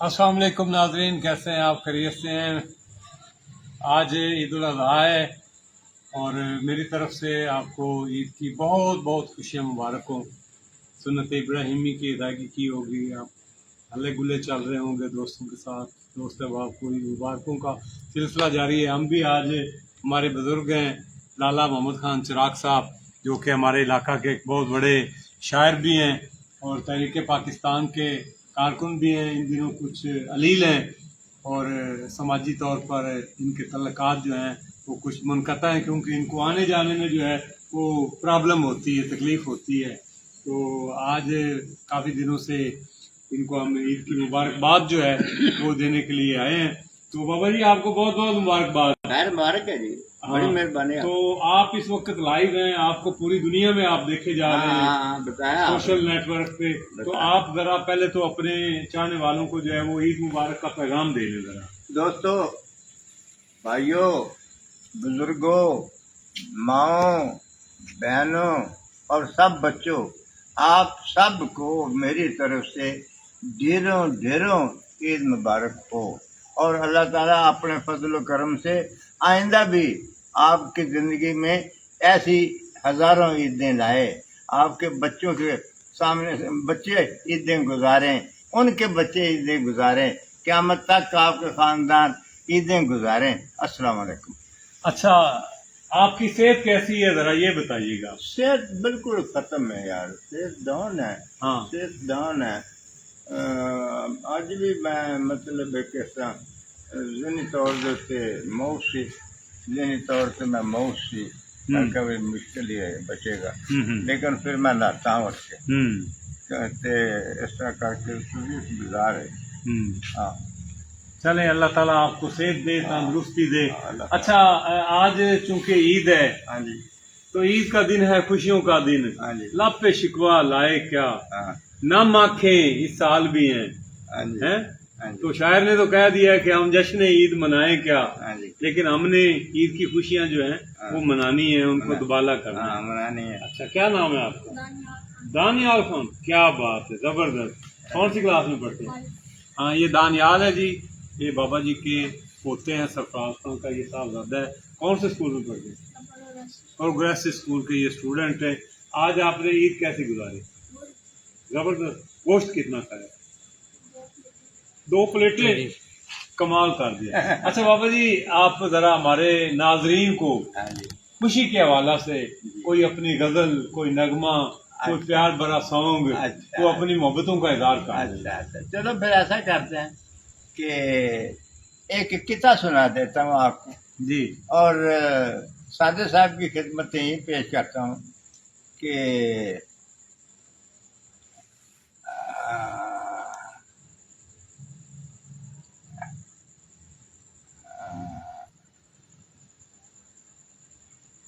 अस्सलाम वालेकुम नाजरीन, कैसे हैं आप? खैरियत से हैं? आज ईद उल अज़हा है और मेरी तरफ से आपको ईद की बहुत बहुत खुशियाँ मुबारक हों। सुन्नत इब्राहिमी की अदायगी की होगी, आप हल्ले गुल्ले चल रहे होंगे दोस्तों के साथ, दोस्त अहबाब को ईद मुबारकों का सिलसिला जारी है। हम भी आज हमारे बुज़ुर्ग हैं लाला मोहम्मद खान चिराग साहब, जो कि हमारे इलाका के एक बहुत बड़े शायर भी हैं और तहरीक पाकिस्तान के कारकुन भी हैं, इन दिनों कुछ अलील हैं और समाजी तौर पर इनके तल्लुकात जो हैं वो कुछ मुनक़ता हैं, क्योंकि इनको आने जाने में जो है वो प्रॉब्लम होती है, तकलीफ़ होती है। तो आज काफ़ी दिनों से इनको हम ईद की मुबारकबाद जो है वो देने के लिए आए हैं। तो बाबा जी आपको बहुत बहुत मुबारकबाद। खैर मुबारक है जी, बड़ी मेहरबानी। तो आप इस वक्त लाइव हैं, आपको पूरी दुनिया में आप देखे जा रहे हैं बताया सोशल नेटवर्क पे। तो आप जरा पहले तो अपने चाहने वालों को जो है वो ईद मुबारक का पैगाम दे दें जरा। दोस्तों, भाइयों, बुजुर्गों, माओ, बहनों और सब बच्चों, आप सबको मेरी तरफ से ढेरों ढेरों ईद मुबारक हो और अल्लाह ताला अपने फजल व करम से आइंदा भी आपकी ज़िंदगी में ऐसी हज़ारों ईदें लाए। आपके बच्चों के सामने से बच्चे ईदें गुजारें, उनके बच्चे ईदें गुजारें, क़यामत तक आपके ख़ानदान ईदें गुजारें। अस्सलाम वालेकुम। अच्छा, आपकी सेहत कैसी है जरा ये बताइएगा। सेहत बिल्कुल ख़त्म है यार, सेहत डाउन है। हाँ, सेहत डाउन है। आज भी मैं मतलब किस तरह ज़हनी तौर से मायूस सी, ज़हनी तौर से मैं मायूस सी, कभी मुश्किल ही है बचेगा, लेकिन फिर मैं नहाता हूँ उससे कहते इस तरह करके गुजार है। हाँ, चलें, अल्लाह ताला आपको सेहत दे, तंदुरुस्ती दे। अच्छा, आज चूंकि ईद है, हाँ जी, तो ईद का दिन है, खुशियों का दिन। हाँ जी, लब पे शिकवा लाए क्या, हाँ, नम आंखें इस साल भी हैं, हाँ जी, हैं? हाँ जी, तो शायर ने तो कह दिया कि हम जश्न ईद मनाएं क्या, हाँ जी, लेकिन हमने ईद की खुशियां जो हैं वो मनानी है, उनको दुबाला करना है। हाँ, मनानी है। अच्छा, क्या नाम है आपका? दानियाल खान। क्या बात है, जबरदस्त। कौन सी क्लास में पढ़ते हैं? हाँ, ये दानियाल है जी, ये बाबा जी के पोते हैं, सरफराज खान का ये साहबजादा है। कौन से स्कूल में पढ़ते हैं? और ग्रेस स्कूल के ये स्टूडेंट है। आज आपने ईद कैसी गुजारी? जबरदस्त। गोश्त कितना खाया? 2 प्लेटें। कमाल कर दिया। अच्छा बाबा जी, आप जरा हमारे नाजरीन को हाँ जी, खुशी के हवाला से कोई अपनी गजल, कोई नगमा, कोई प्यार भरा सॉन्ग, अच्छा, वो अपनी मोहब्बतों का इजहार कर दें। अच्छा अच्छा, चलो फिर ऐसा करते हैं कि एक किस्सा सुना देता हूँ आपको जी। और सादे साहब की खिदमत यही पेश करता हूँ कि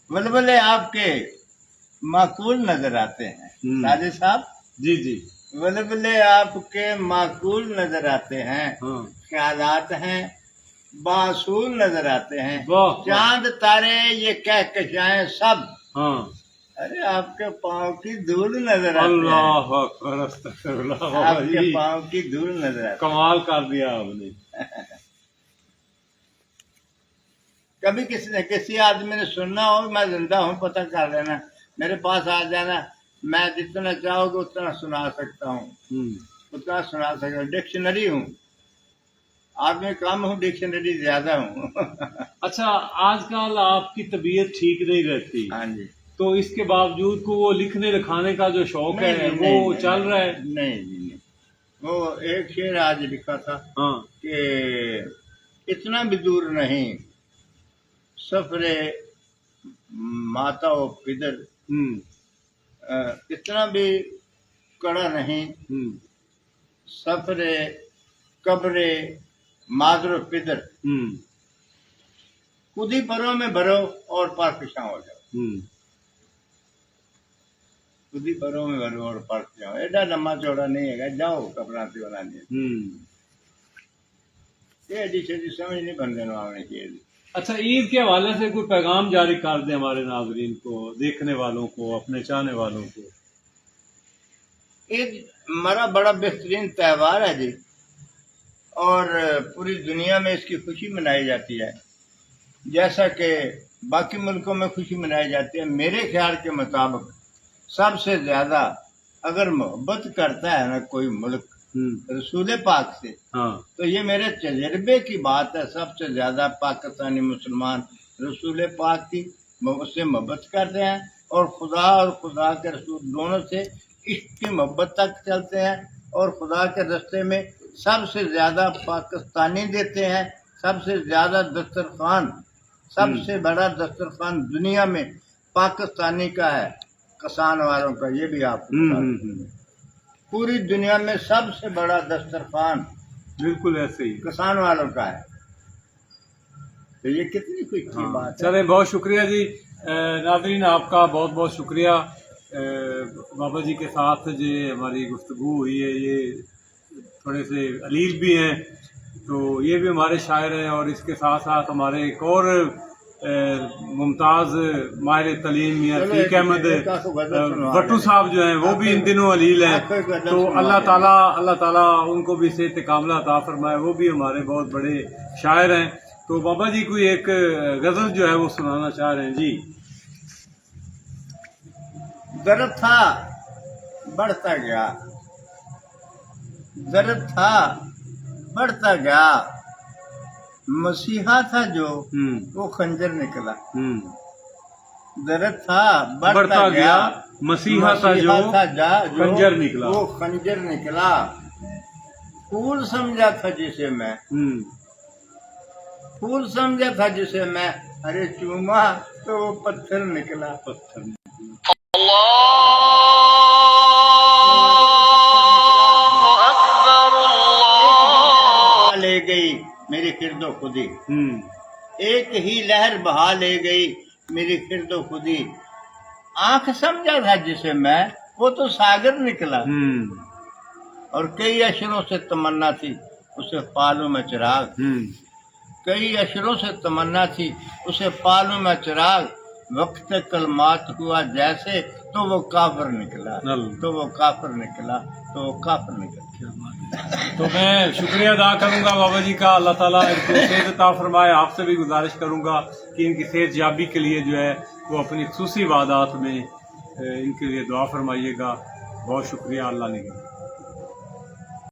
बुलबुले आपके माकूल नजर आते हैं सादे साहब। जी जी। बुलबुले आपके माकूल नजर आते हैं, हाँ, ख्यालात हैं बासूल नजर आते हैं, वाह वाह। चांद तारे ये कहकशाएं सब हाँ, अरे आपके पाँव की धूल नजर आते हैं, अल्लाह अकबर, अस्तगफिरुल्लाह। बाबा आपके जी पाँव की धूल नजर आती कमाल कर दिया आपने। है। कभी किसी आदमी ने सुनना हो मैं जिंदा हूँ पता कर लेना, मेरे पास आ जाना, मैं जितना चाहोगे उतना सुना सकता हूँ, उतना सुना सकता हूँ। डिक्शनरी हूँ, आदमी कम हूँ, डिक्शनरी ज्यादा हूँ। अच्छा, आजकल आपकी तबीयत ठीक नहीं रहती, हाँ जी, तो इसके बावजूद को वो लिखने लिखाने का जो शौक है नहीं, वो नहीं, चल रहा है? नहीं जी नहीं। वो एक शेर आज लिखा था हाँ, कि इतना भी दूर नहीं सफरे माता व पिदर, इतना भी कड़ा नहीं सफरे कब्रे मादर पिदर, खुद ही परों में भरो और पारकशा हो जाओ, खुद ही परों में भरो और पारकशा हो। एडा लम्बा चौड़ा नहीं है, जाओ कपड़ा से बनाने, ये एडी छेदी समझ नहीं बंदे आने चाहिए। अच्छा, ईद के हवाले से कोई पैगाम जारी कर दें हमारे नाजरीन को, देखने वालों को, अपने चाहने वालों को। ईद हमारा बड़ा बेहतरीन त्यौहार है जी, اور پوری دنیا میں اس کی خوشی منائی جاتی ہے، جیسا کہ باقی ملکوں میں خوشی منائی جاتی ہے۔ میرے خیال کے مطابق سب سے زیادہ اگر محبت کرتا ہے نا کوئی ملک رسول پاک سے، ہاں تو یہ میرے تجربے کی بات ہے، سب سے زیادہ پاکستانی مسلمان رسول پاک کی سے محبت کرتے ہیں، اور خدا کے رسول دونوں سے عشق کی محبت تک چلتے ہیں، اور خدا کے رستے میں سب سے زیادہ پاکستانی دیتے ہیں۔ سب سے زیادہ دسترخوان، سب سے بڑا دسترخوان دنیا میں پاکستانی کا ہے، کسان والوں کا، یہ بھی آپ کو بتا دوں۔ پوری دنیا میں سب سے بڑا دسترخوان بالکل ایسے ہی۔ کسان والوں کا ہے، تو یہ کتنی خوشی کی بات ہے۔ چلیں، بہت شکریہ جی۔ ناظرین، آپ کا بہت بہت شکریہ۔ بابا جی کے ساتھ جو ہماری گفتگو ہوئی ہے، یہ تھوڑے سے علیل بھی ہیں، تو یہ بھی ہمارے شاعر ہیں، اور اس کے ساتھ ساتھ ہمارے ایک اور ممتاز ماہر تعلیم میاں رفیق احمد بٹو صاحب جو ہیں، وہ بھی ان دنوں علیل ہیں، تو اللہ تعالیٰ ان کو بھی صحت کاملہ عطا فرمائے، وہ بھی ہمارے بہت بڑے شاعر ہیں۔ تو بابا جی کوئی ایک غزل جو ہے وہ سنانا چاہ رہے ہیں جی۔ درد تھا بڑھتا گیا، درد تھا بڑھتا گیا، مسیحا تھا جو وہ خنجر نکلا۔ درد تھا بڑھتا گیا، مسیحا تھا جو خنجر نکلا، وہ خنجر نکلا۔ پھول سمجھا تھا جسے میں، پھول سمجھا تھا جسے میں، ارے چوما تو وہ پتھر نکلا، پتھر لے گئی میری خرد و خودی، ایک ہی لہر بہا لے گئی میری خرد و خودی۔ آنکھ سمجھا تھا جسے میں، وہ تو ساگر نکلا، اور کئی اشروں سے تمنا تھی اسے پالوں میں چراغ، کئی اشروں سے تمنا تھی اسے پالوں میں چراغ، وقت کلمات ہوا جیسے تو وہ کافر نکلا، تو وہ کافر نکلا، تو وہ کافر نکلا۔ تو میں شکریہ ادا کروں گا بابا جی کا، اللہ تعالیٰ ان کو صحت عطا فرمائے۔ آپ سے بھی گزارش کروں گا کہ ان کی صحت یابی کے لیے جو ہے وہ اپنی خصوصی عبادات میں ان کے لیے دعا فرمائیے گا۔ بہت شکریہ، اللہ نگہدار۔